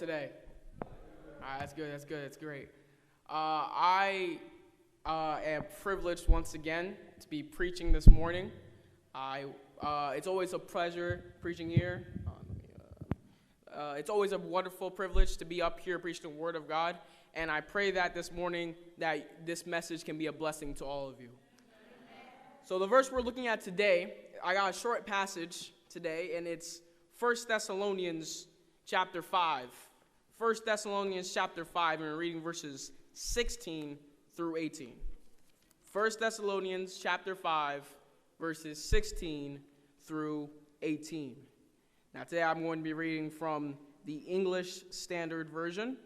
today? All right, that's good. That's great. I am privileged once again to be preaching this morning. It's always a pleasure preaching here. It's always a wonderful privilege to be up here preaching the Word of God. And I pray that this morning that this message can be a blessing to all of you. So the verse we're looking at today, I got a short passage today, and it's 1 Thessalonians chapter 5. 1 Thessalonians chapter 5, and we're reading verses 16 through 18. 1 Thessalonians chapter 5, verses 16 through 18. Now today I'm going to be reading from the English Standard Version.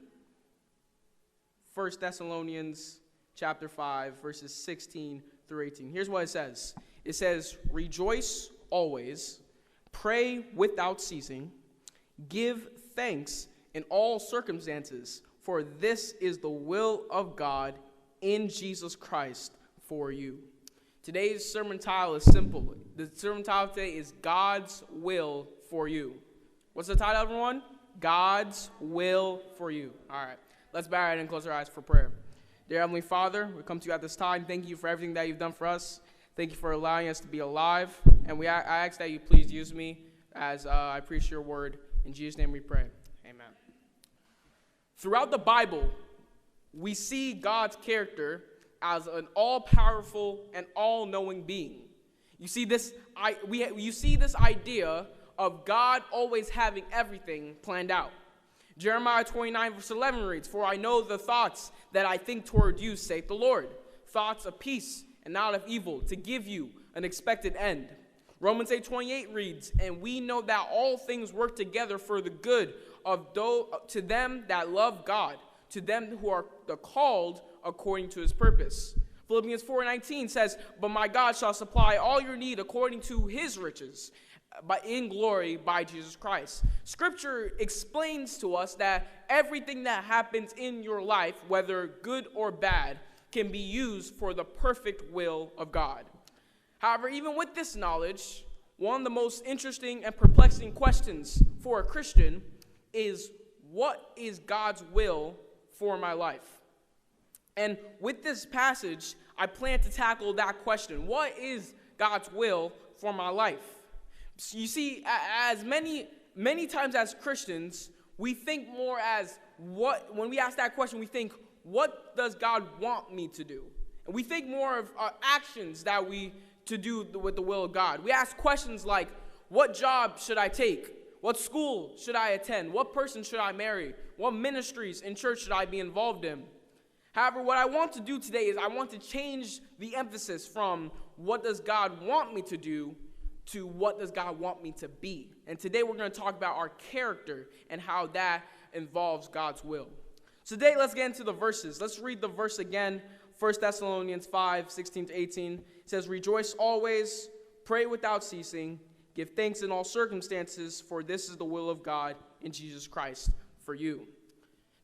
1 Thessalonians chapter 5, verses 16 through 18. Here's what it says. It says, "Rejoice always, pray without ceasing, give thanks in all circumstances, for this is the will of God in Jesus Christ for you." Today's sermon title is simple. The sermon title today is God's Will for You. What's the title, everyone? God's Will for You. All right, let's bow our head and close our eyes for prayer. Dear Heavenly Father, we come to you at this time. Thank you for everything that you've done for us. Thank you for allowing us to be alive. And I ask that you please use me as I preach your word. In Jesus' name we pray. Amen. Throughout the Bible, we see God's character as an all-powerful and all-knowing being. You see this idea of God always having everything planned out. Jeremiah 29, verse 11 reads, "For I know the thoughts that I think toward you, saith the Lord, thoughts of peace and not of evil, to give you an expected end." Romans 8:28 reads, "And we know that all things work together for the good to them that love God, to them who are the called according to his purpose." Philippians 4:19 says, "But my God shall supply all your need according to his riches, in glory by Jesus Christ." Scripture explains to us that everything that happens in your life, whether good or bad, can be used for the perfect will of God. However, even with this knowledge, one of the most interesting and perplexing questions for a Christian is, what is God's will for my life? And with this passage, I plan to tackle that question. What is God's will for my life? You see, as many times as Christians, we think more as when we ask that question, we think, what does God want me to do? And we think more of actions that to do with the will of God. We ask questions like, what job should I take? What school should I attend? What person should I marry? What ministries in church should I be involved in? However, what I want to do today is I want to change the emphasis from what does God want me to do to what does God want me to be. And today we're going to talk about our character and how that involves God's will. So today let's get into the verses. Let's read the verse again. 1 Thessalonians 5, 16 to 18. It says, "Rejoice always, pray without ceasing, give thanks in all circumstances, for this is the will of God in Jesus Christ for you."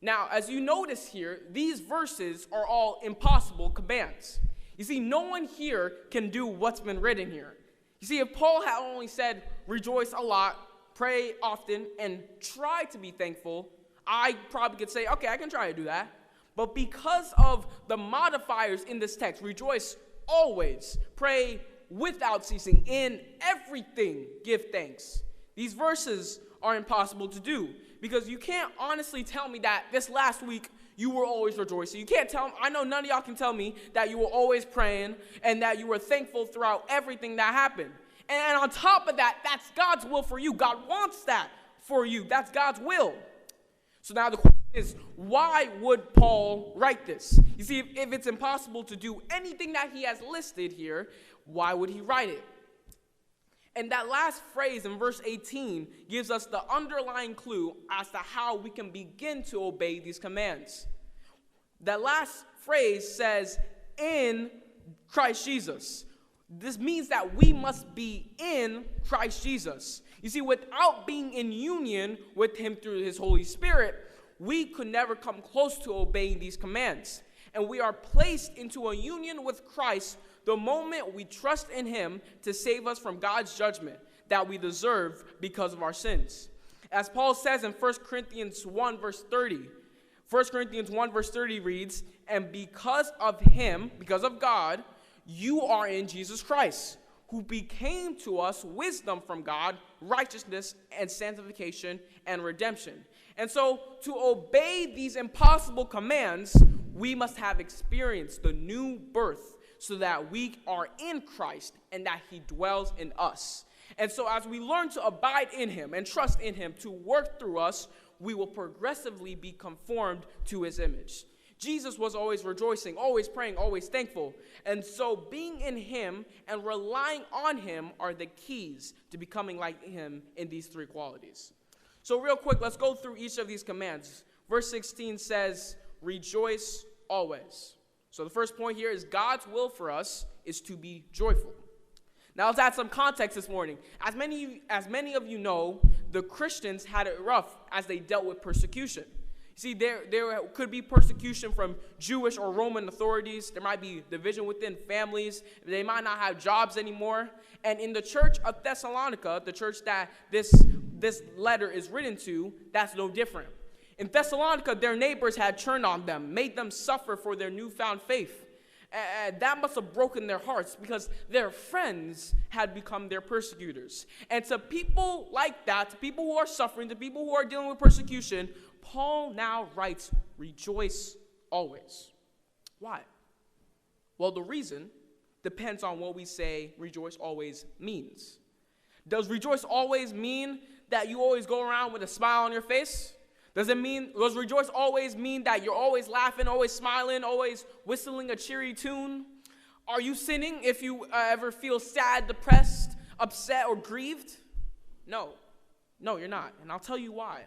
Now, as you notice here, these verses are all impossible commands. You see, no one here can do what's been written here. You see, if Paul had only said, rejoice a lot, pray often, and try to be thankful, I probably could say, okay, I can try to do that. But because of the modifiers in this text, rejoice always, pray without ceasing, in everything give thanks, these verses are impossible to do. Because you can't honestly tell me that this last week you were always rejoicing. You can't tell me, I know none of y'all can tell me that you were always praying and that you were thankful throughout everything that happened. And on top of that, that's God's will for you. God wants that for you. That's God's will. So now the question is, why would Paul write this? You see, if it's impossible to do anything that he has listed here, why would he write it? And that last phrase in verse 18 gives us the underlying clue as to how we can begin to obey these commands. That last phrase says, in Christ Jesus. This means that we must be in Christ Jesus. You see, without being in union with him through his Holy Spirit, we could never come close to obeying these commands. And we are placed into a union with Christ the moment we trust in him to save us from God's judgment that we deserve because of our sins. As Paul says in 1 Corinthians 1 verse 30, 1 Corinthians 1 verse 30 reads, and because of him, because of God, you are in Jesus Christ, who became to us wisdom from God, righteousness and sanctification and redemption. And so to obey these impossible commands, we must have experienced the new birth so that we are in Christ and that he dwells in us. And so as we learn to abide in him and trust in him to work through us, we will progressively be conformed to his image. Jesus was always rejoicing, always praying, always thankful. And so being in him and relying on him are the keys to becoming like him in these three qualities. So real quick, let's go through each of these commands. Verse 16 says, rejoice always. So the first point here is God's will for us is to be joyful. Now let's add some context this morning. As many of you know, the Christians had it rough as they dealt with persecution. See, there could be persecution from Jewish or Roman authorities. There might be division within families. They might not have jobs anymore. And in the church of Thessalonica, the church that this letter is written to, that's no different. In Thessalonica, their neighbors had turned on them, made them suffer for their newfound faith. That must have broken their hearts because their friends had become their persecutors. And to people like that, to people who are suffering, to people who are dealing with persecution, Paul now writes, rejoice always. Why? Well, the reason depends on what we say rejoice always means. Does rejoice always mean that you always go around with a smile on your face? Does rejoice always mean that you're always laughing, always smiling, always whistling a cheery tune? Are you sinning if you ever feel sad, depressed, upset, or grieved? No, you're not. And I'll tell you why.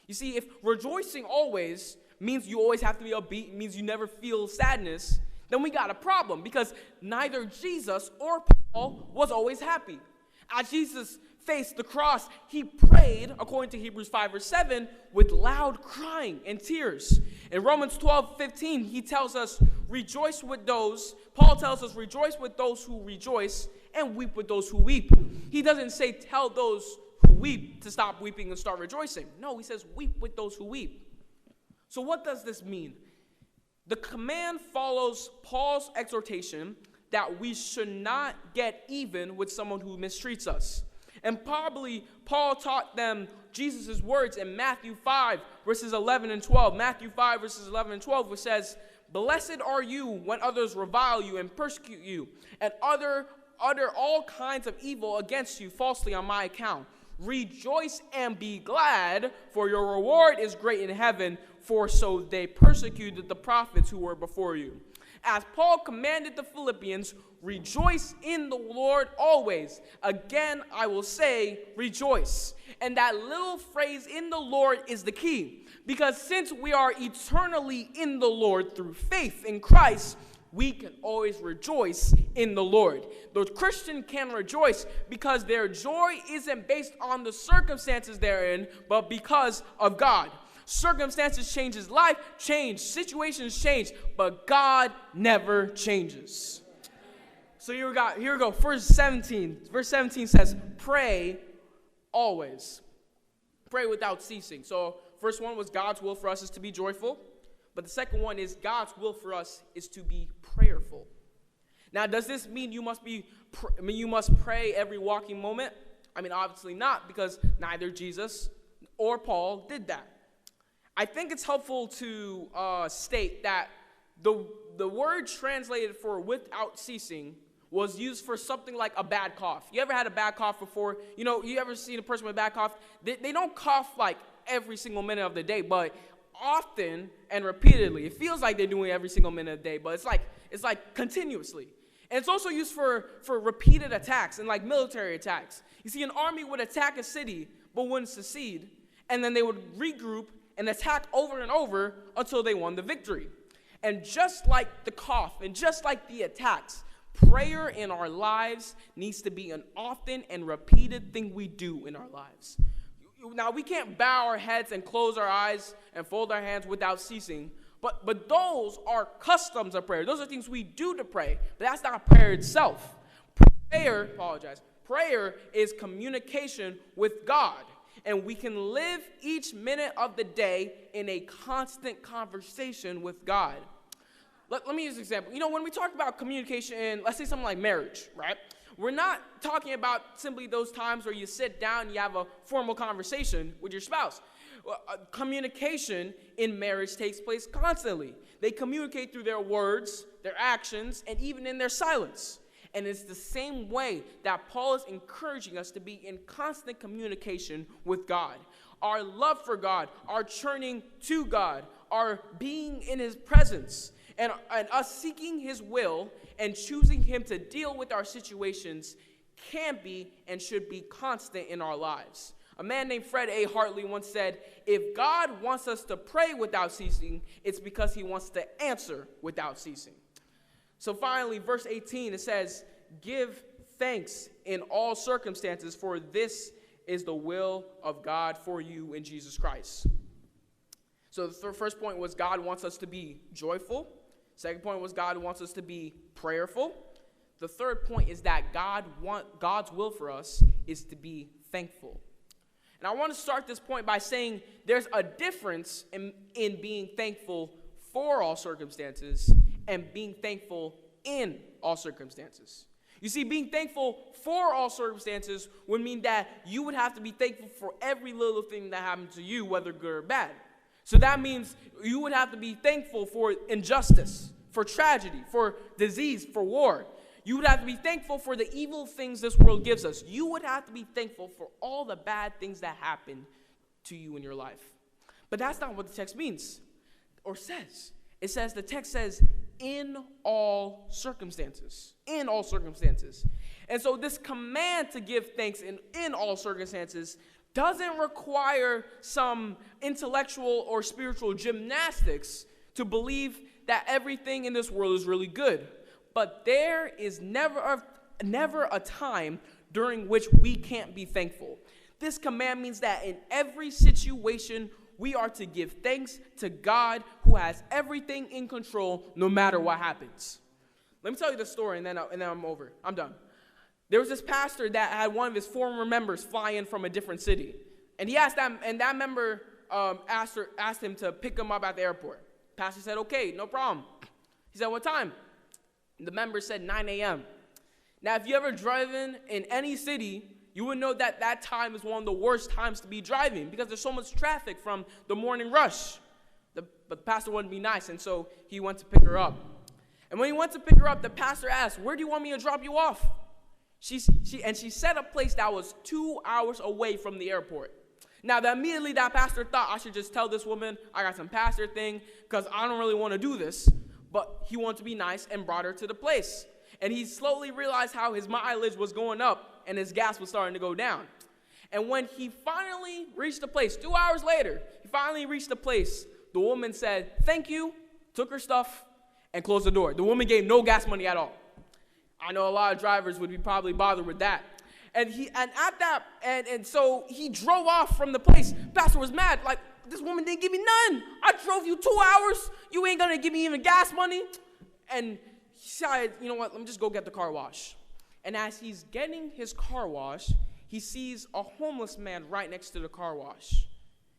You see, if rejoicing always means you always have to be upbeat, means you never feel sadness, then we got a problem because neither Jesus or Paul was always happy. As Jesus faced the cross, he prayed, according to Hebrews 5 verse 7, with loud crying and tears. In Romans 12:15, he tells us, rejoice with those, Paul tells us, rejoice with those who rejoice and weep with those who weep. He doesn't say tell those who weep to stop weeping and start rejoicing. No, he says weep with those who weep. So what does this mean? The command follows Paul's exhortation that we should not get even with someone who mistreats us. And probably Paul taught them Jesus' words in Matthew 5, verses 11 and 12. Matthew 5, verses 11 and 12, which says, blessed are you when others revile you and persecute you, and utter all kinds of evil against you falsely on my account. Rejoice and be glad, for your reward is great in heaven, for so they persecuted the prophets who were before you. As Paul commanded the Philippians, rejoice in the Lord always. Again, I will say, rejoice. And that little phrase, in the Lord, is the key. Because since we are eternally in the Lord through faith in Christ, we can always rejoice in the Lord. The Christian can rejoice because their joy isn't based on the circumstances they're in, but because of God. Circumstances changes, life change, situations change, but God never changes. So here we go. Verse 17 says, pray always. Pray without ceasing. So first one was God's will for us is to be joyful. But the second one is God's will for us is to be prayerful. Now, does this mean you must pray every walking moment? I mean, obviously not, because neither Jesus or Paul did that. I think it's helpful to state that the word translated for without ceasing was used for something like a bad cough. You ever had a bad cough before? You know, you ever seen a person with a bad cough? They don't cough like every single minute of the day, but often and repeatedly. It feels like they're doing it every single minute of the day, but it's like continuously. And it's also used for repeated attacks and like military attacks. You see, an army would attack a city but wouldn't secede, and then they would regroup and attack over and over until they won the victory. And just like the cough and just like the attacks, prayer in our lives needs to be an often and repeated thing we do in our lives. Now, we can't bow our heads and close our eyes and fold our hands without ceasing, but those are customs of prayer. Those are things we do to pray, but that's not prayer itself. Prayer is communication with God. and we can live each minute of the day in a constant conversation with God. Let me use an example. When we talk about communication in, let's say something like marriage, right? We're not talking about simply those times where you sit down and you have a formal conversation with your spouse. Communication in marriage takes place constantly. They communicate through their words, their actions, and even in their silence. And it's the same way that Paul is encouraging us to be in constant communication with God. Our love for God, our churning to God, our being in his presence, and us seeking his will and choosing him to deal with our situations can be and should be constant in our lives. A man named Fred A. Hartley once said, if God wants us to pray without ceasing, it's because he wants to answer without ceasing. So finally, verse 18, it says, give thanks in all circumstances, for this is the will of God for you in Jesus Christ. So the first point was God wants us to be joyful. Second point was God wants us to be prayerful. The third point is that God's will for us is to be thankful. And I want to start this point by saying there's a difference in being thankful for all circumstances and being thankful in all circumstances. You see, being thankful for all circumstances would mean that you would have to be thankful for every little thing that happened to you, whether good or bad. So that means you would have to be thankful for injustice, for tragedy, for disease, for war. You would have to be thankful for the evil things this world gives us. You would have to be thankful for all the bad things that happen to you in your life. But that's not what the text means or says. The text says, in all circumstances. In all circumstances. And so this command to give thanks in all circumstances doesn't require some intellectual or spiritual gymnastics to believe that everything in this world is really good. But there is never a time during which we can't be thankful. This command means that in every situation, we are to give thanks to God who has everything in control no matter what happens. Let me tell you the story and then I'm over. I'm done. There was this pastor that had one of his former members fly in from a different city. And he asked them, and that member asked him to pick him up at the airport. Pastor said, okay, no problem. He said, what time? The member said 9 a.m. Now, if you ever driven in any city, you would know that that time is one of the worst times to be driving because there's so much traffic from the morning rush. But the pastor wanted to be nice, and so he went to pick her up. And when he went to pick her up, the pastor asked, where do you want me to drop you off? She said a place that was 2 hours away from the airport. Now, immediately that pastor thought, I should just tell this woman I got some pastor thing because I don't really want to do this. But he wanted to be nice and brought her to the place. And he slowly realized how his mileage was going up and his gas was starting to go down. And when he finally reached the place, 2 hours later, he finally reached the place, the woman said, thank you, took her stuff, and closed the door. The woman gave no gas money at all. I know a lot of drivers would be probably bothered with that. And so he drove off from the place. Pastor was mad, like, this woman didn't give me none. I drove you 2 hours. You ain't gonna give me even gas money. And he said, you know what, let me just go get the car wash. And as he's getting his car wash, he sees a homeless man right next to the car wash.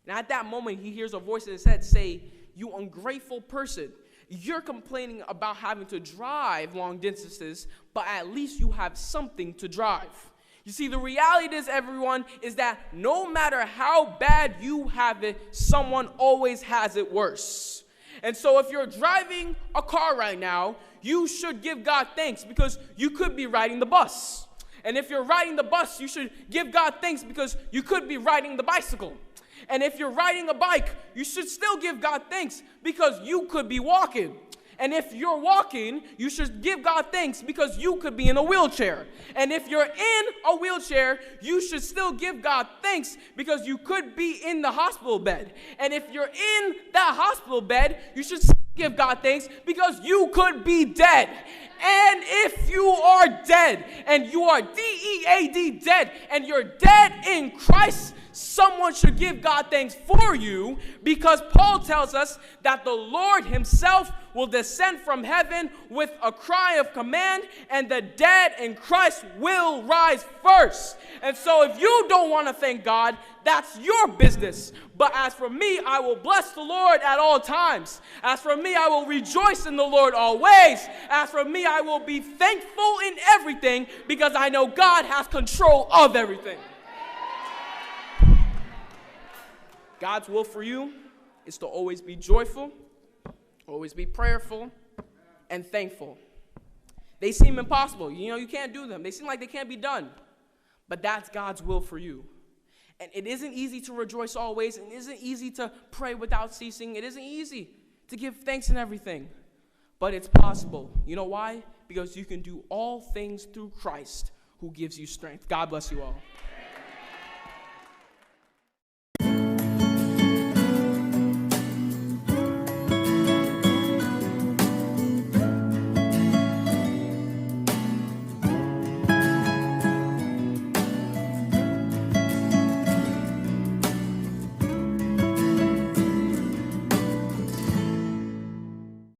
And at that moment, he hears a voice in his head say, you ungrateful person. You're complaining about having to drive long distances, but at least you have something to drive. You see, the reality is, everyone, is that no matter how bad you have it, someone always has it worse. And so if you're driving a car right now, you should give God thanks because you could be riding the bus. And if you're riding the bus, you should give God thanks because you could be riding the bicycle. And if you're riding a bike, you should still give God thanks because you could be walking. And if you're walking, you should give God thanks because you could be in a wheelchair. And if you're in a wheelchair, you should still give God thanks because you could be in the hospital bed. And if you're in that hospital bed, you should still give God thanks because you could be dead. And if you are dead, and you are D-E-A-D, dead, and you're dead in Christ, someone should give God thanks for you, because Paul tells us that the Lord himself will descend from heaven with a cry of command, and the dead in Christ will rise first. And so if you don't want to thank God, that's your business. But as for me, I will bless the Lord at all times. As for me, I will rejoice in the Lord always. As for me, I will be thankful in everything, because I know God has control of everything. God's will for you is to always be joyful, always be prayerful, and thankful. They seem impossible. You can't do them. They seem like they can't be done. But that's God's will for you. And it isn't easy to rejoice always. And it isn't easy to pray without ceasing. It isn't easy to give thanks in everything. But it's possible. You know why? Because you can do all things through Christ who gives you strength. God bless you all.